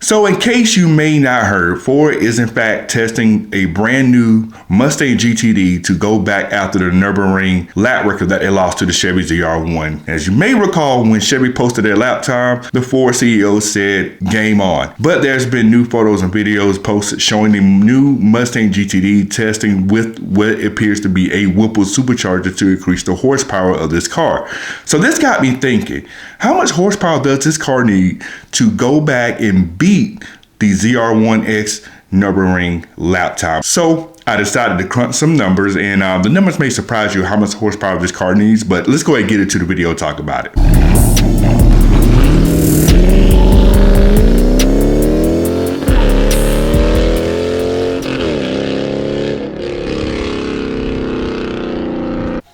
So in case you may not heard, Ford is in fact testing a brand new Mustang GTD to go back after the Nürburgring lap record that they lost to the Chevy ZR1. As you may recall, when Chevy posted their lap time, the Ford CEO said game on. But there's been new photos and videos posted showing the new Mustang GTD testing with what appears to be a Whipple supercharger to increase the horsepower of this car. So this got me thinking, how much horsepower does this car need to go back and beat the ZR1X Nürburgring lap time? So I decided to crunch some numbers, and the numbers may surprise you how much horsepower this car needs, but let's go ahead and get into the video and talk about it.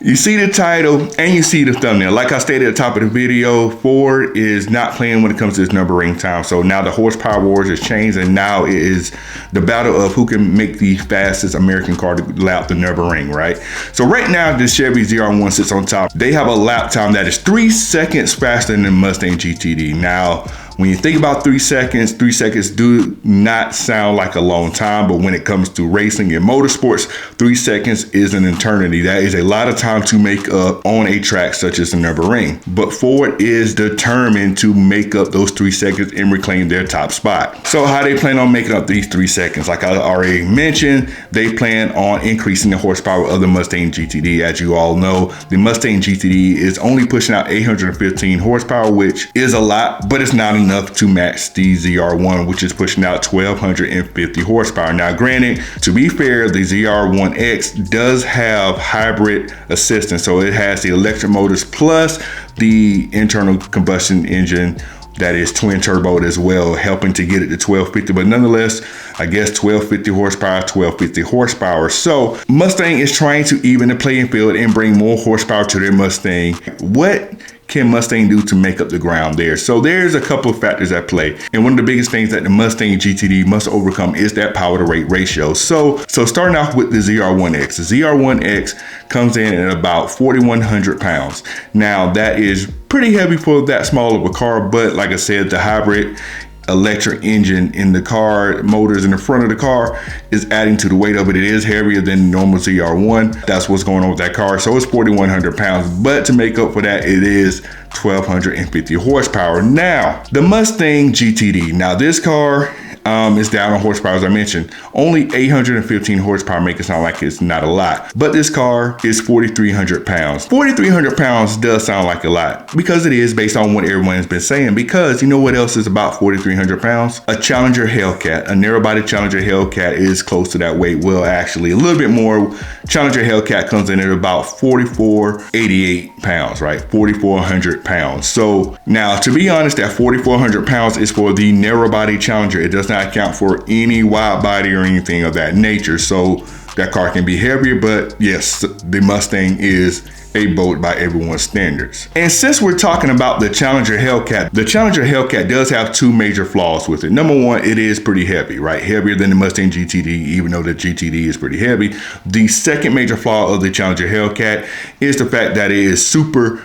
You see the title and you see the thumbnail. Like I stated at the top of the video, Ford is not playing when it comes to this Nürburgring time. So now the horsepower wars has changed, and now it is the battle of who can make the fastest American car to lap the Nürburgring, right? So right now, the Chevy ZR1 sits on top. They have a lap time that is 3 seconds faster than the Mustang GTD. Now, when you think about 3 seconds do not sound like a long time, but when it comes to racing and motorsports, 3 seconds is an eternity. That is a lot of time to make up on a track such as the Nürburgring. But Ford is determined to make up those 3 seconds and reclaim their top spot. So how they plan on making up these 3 seconds? Like I already mentioned, they plan on increasing the horsepower of the Mustang GTD. As you all know, the Mustang GTD is only pushing out 815 horsepower, which is a lot, but it's not enough to match the ZR1, which is pushing out 1250 horsepower. Now granted, to be fair, the ZR1X does have hybrid assistance, so it has the electric motors plus the internal combustion engine that is twin turbo as well, helping to get it to 1250. But nonetheless, I guess 1250 horsepower. So Mustang is trying to even the playing field and bring more horsepower to their Mustang. What can Mustang do to make up the ground there? So there's a couple of factors at play. And one of the biggest things that the Mustang GTD must overcome is that power to weight ratio. So starting off with the ZR1X. The ZR1X comes in at about 4,100 pounds. Now that is pretty heavy for that small of a car, but like I said, the hybrid electric engine in the car, motors in the front of the car, is adding to the weight of it. It is heavier than the normal ZR1. That's what's going on with that car. So it's 4,100 pounds, but to make up for that, it is 1250 horsepower. Now, the Mustang GTD. Now this car is down on horsepower, as I mentioned. Only 815 horsepower, make it sound like it's not a lot. But this car is 4,300 pounds. 4,300 pounds does sound like a lot, because it is based on what everyone's been saying. Because you know what else is about 4,300 pounds? A Challenger Hellcat. A narrow body Challenger Hellcat is close to that weight. Well, actually a little bit more. Challenger Hellcat comes in at about 4,488 pounds, right? 4,400 pounds. So now, to be honest, that 4,400 pounds is for the narrow body Challenger. It does not account for any wide body or anything of that nature. So that car can be heavier, but yes, the Mustang is a boat by everyone's standards. And since we're talking about the Challenger Hellcat, the Challenger Hellcat does have 2 major flaws with it. Number one, it is pretty heavy, right? Heavier than the Mustang GTD, even though the GTD is pretty heavy. The second major flaw of the Challenger Hellcat is the fact that it is super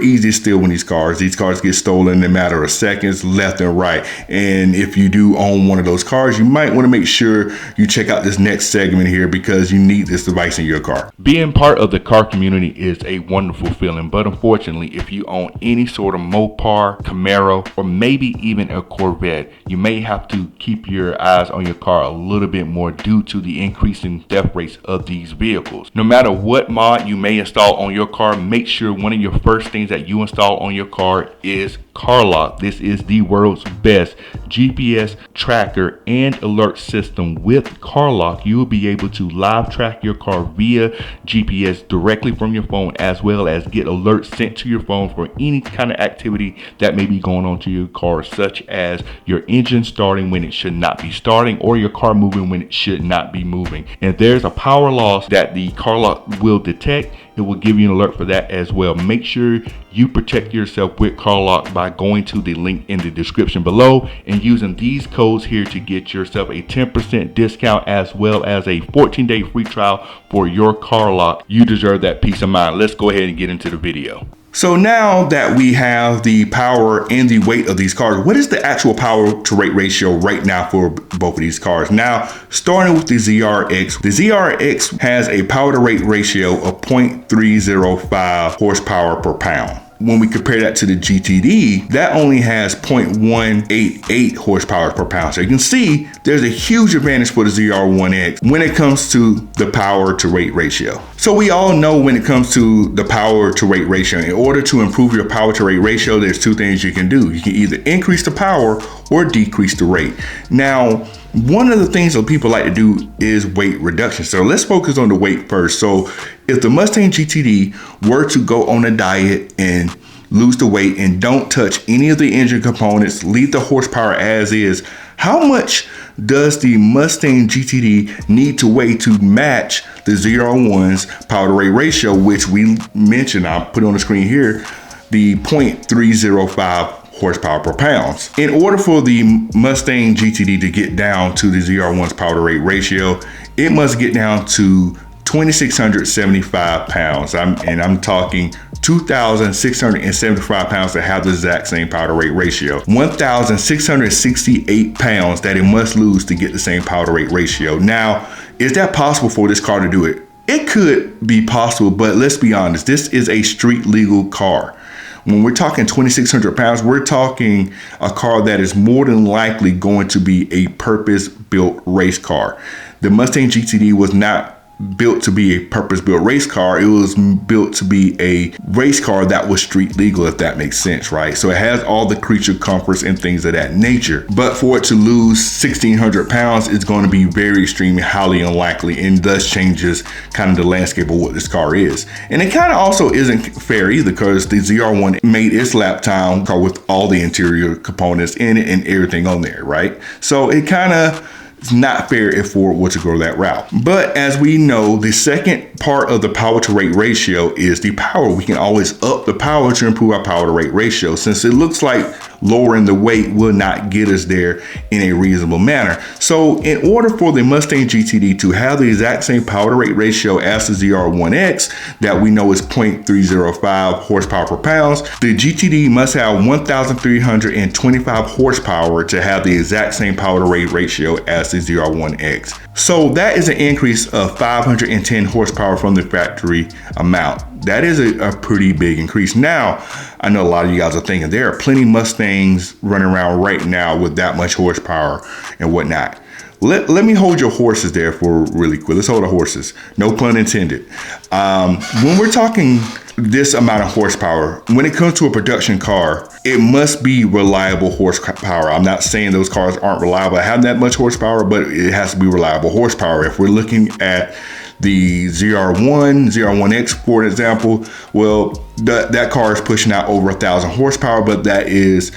easy to steal in these cars. These cars get stolen in a matter of seconds, left and right. And if you do own one of those cars, you might want to make sure you check out this next segment here, because you need this device in your car. Being part of the car community is a wonderful feeling, but unfortunately, if you own any sort of Mopar, Camaro, or maybe even a Corvette, you may have to keep your eyes on your car a little bit more due to the increasing theft rates of these vehicles. No matter what mod you may install on your car, make sure one of your first things that you install on your car is CarLock. This is the world's best GPS tracker and alert system. With CarLock, you will be able to live track your car via GPS directly from your phone, as well as get alerts sent to your phone for any kind of activity that may be going on to your car, such as your engine starting when it should not be starting, or your car moving when it should not be moving. And if there's a power loss that the CarLock will detect, it will give you an alert for that as well. Make sure you protect yourself with CarLock by going to the link in the description below and using these codes here to get yourself a 10% discount, as well as a 14-day free trial for your CarLock. You deserve that peace of mind. Let's go ahead and get into the video. So now that we have the power and the weight of these cars, what is the actual power to weight ratio right now for both of these cars? Now, starting with the ZR1X, the ZR1X has a power to weight ratio of 0.305 horsepower per pound. When we compare that to the GTD, that only has 0.188 horsepower per pound. So you can see there's a huge advantage for the ZR1X when it comes to the power to weight ratio. So we all know when it comes to the power to weight ratio, in order to improve your power to weight ratio, there's two things you can do. You can either increase the power or decrease the rate. Now, one of the things that people like to do is weight reduction. So let's focus on the weight first. So if the Mustang GTD were to go on a diet and lose the weight and don't touch any of the engine components, leave the horsepower as is, how much does the Mustang GTD need to weigh to match the ZR1's power to weight ratio, which we mentioned, I'll put it on the screen here, the 0.305 horsepower per pound. In order for the Mustang GTD to get down to the ZR1's power to weight ratio, it must get down to 2,675 pounds. I'm talking 2,675 pounds to have the exact same power to weight ratio. 1,668 pounds that it must lose to get the same power to weight ratio. Now, is that possible for this car to do it? It could be possible, but let's be honest, this is a street legal car. When we're talking 2,600 pounds, we're talking a car that is more than likely going to be a purpose-built race car. The Mustang GTD was not built to be a purpose-built race car. It was built to be a race car that was street legal, if that makes sense, right? So it has all the creature comforts and things of that nature. But for it to lose 1,600 pounds, it's going to be very extremely highly unlikely, and thus changes kind of the landscape of what this car is. And it kind of also isn't fair either, because the ZR1 made its lap time car with all the interior components in it and everything on there, right? So it kind of, it's not fair if Ford were to go that route. But as we know, the second part of the power to weight ratio is the power. We can always up the power to improve our power to weight ratio, since it looks like lowering the weight will not get us there in a reasonable manner. So in order for the Mustang GTD to have the exact same power to weight ratio as the ZR1X that we know is 0.305 horsepower per pound, the GTD must have 1,325 horsepower to have the exact same power to weight ratio as the ZR1X. So that is an increase of 510 horsepower from the factory amount. That is a pretty big increase. Now, I know a lot of you guys are thinking there are plenty of Mustangs running around right now with that much horsepower and whatnot. Let me hold your horses there for really quick. Let's hold the horses. No pun intended. When we're talking this amount of horsepower, when it comes to a production car, it must be reliable horsepower. I'm not saying those cars aren't reliable, have that much horsepower, but it has to be reliable horsepower. If we're looking at the ZR1X, for example, well, that car is pushing out over 1,000 horsepower, but that is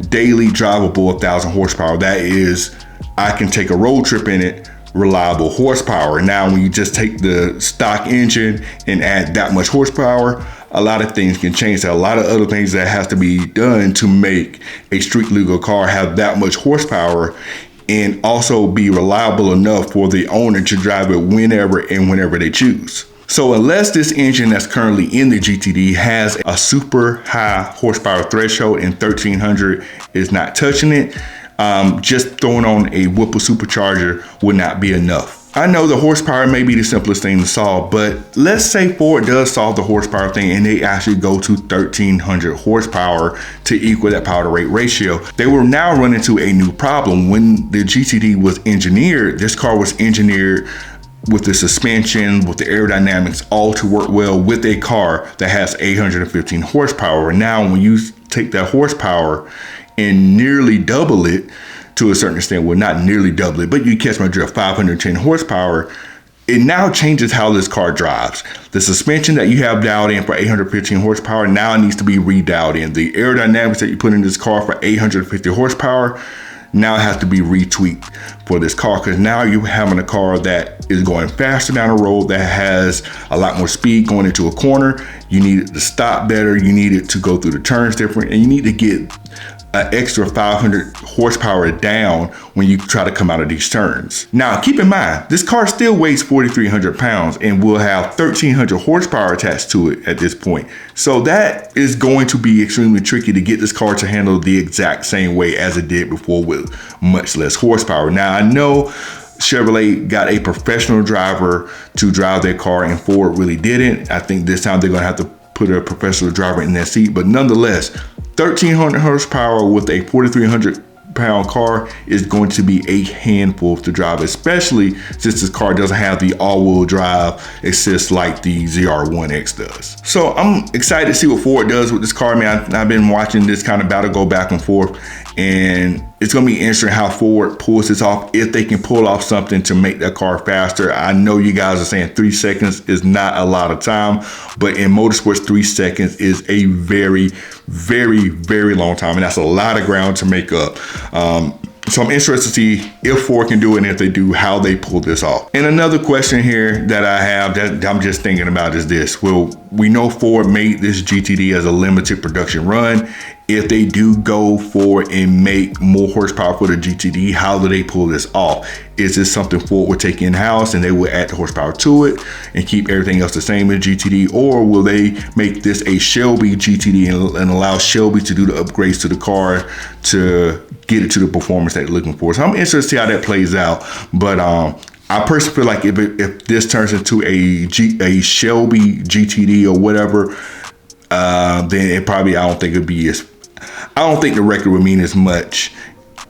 daily drivable 1,000 horsepower. That is, I can take a road trip in it, reliable horsepower. Now, when you just take the stock engine and add that much horsepower, a lot of things can change. There are a lot of other things that has to be done to make a street legal car have that much horsepower and also be reliable enough for the owner to drive it whenever and whenever they choose. So unless this engine that's currently in the GTD has a super high horsepower threshold and 1,300 is not touching it, just throwing on a Whipple supercharger would not be enough. I know the horsepower may be the simplest thing to solve, but let's say Ford does solve the horsepower thing and they actually go to 1,300 horsepower to equal that power to weight ratio. They will now run into a new problem. When the GTD was engineered, this car was engineered with the suspension, with the aerodynamics, all to work well with a car that has 815 horsepower. Now, when you take that horsepower and nearly double it, to a certain extent, well, not nearly double it, but you catch my drift, 510 horsepower, it now changes how this car drives. The suspension that you have dialed in for 815 horsepower now needs to be redialed in. The aerodynamics that you put in this car for 850 horsepower now has to be retweaked for this car, because now you're having a car that is going faster down the road, that has a lot more speed going into a corner. You need it to stop better. You need it to go through the turns different, and you need to get an extra 500 horsepower down when you try to come out of these turns. Now, keep in mind, this car still weighs 4,300 pounds and will have 1,300 horsepower attached to it at this point. So that is going to be extremely tricky to get this car to handle the exact same way as it did before with much less horsepower. Now, I know Chevrolet got a professional driver to drive their car and Ford really didn't. I think this time they're gonna have to put a professional driver in that seat, but nonetheless, 1,300 horsepower with a 4,300 pound car is going to be a handful to drive, especially since this car doesn't have the all-wheel drive assist like the ZR1X does. So I'm excited to see what Ford does with this car, man. I've been watching this kind of battle go back and forth, and it's gonna be interesting how Ford pulls this off, if they can pull off something to make that car faster. I know you guys are saying 3 seconds is not a lot of time, but in motorsports, 3 seconds is a very, very, very long time, and that's a lot of ground to make up. So I'm interested to see if Ford can do it, and if they do, how they pull this off. And another question here that I have that I'm just thinking about is this. Well, we know Ford made this GTD as a limited production run. If they do go forward and make more horsepower for the GTD, how do they pull this off? Is this something Ford would take in-house and they will add the horsepower to it and keep everything else the same as GTD? Or will they make this a Shelby GTD and allow Shelby to do the upgrades to the car to get it to the performance that they're looking for? So I'm interested to see how that plays out. But I personally feel like if this turns into a Shelby GTD or whatever, then it probably, I don't think the record would mean as much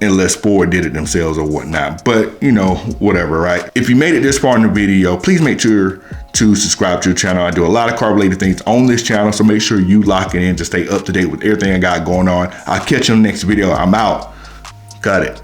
unless Ford did it themselves or whatnot. But, you know, whatever, right? If you made it this far in the video, please make sure to subscribe to the channel. I do a lot of car related things on this channel, so make sure you lock it in to stay up to date with everything I got going on. I'll catch you in the next video. I'm out. Got it.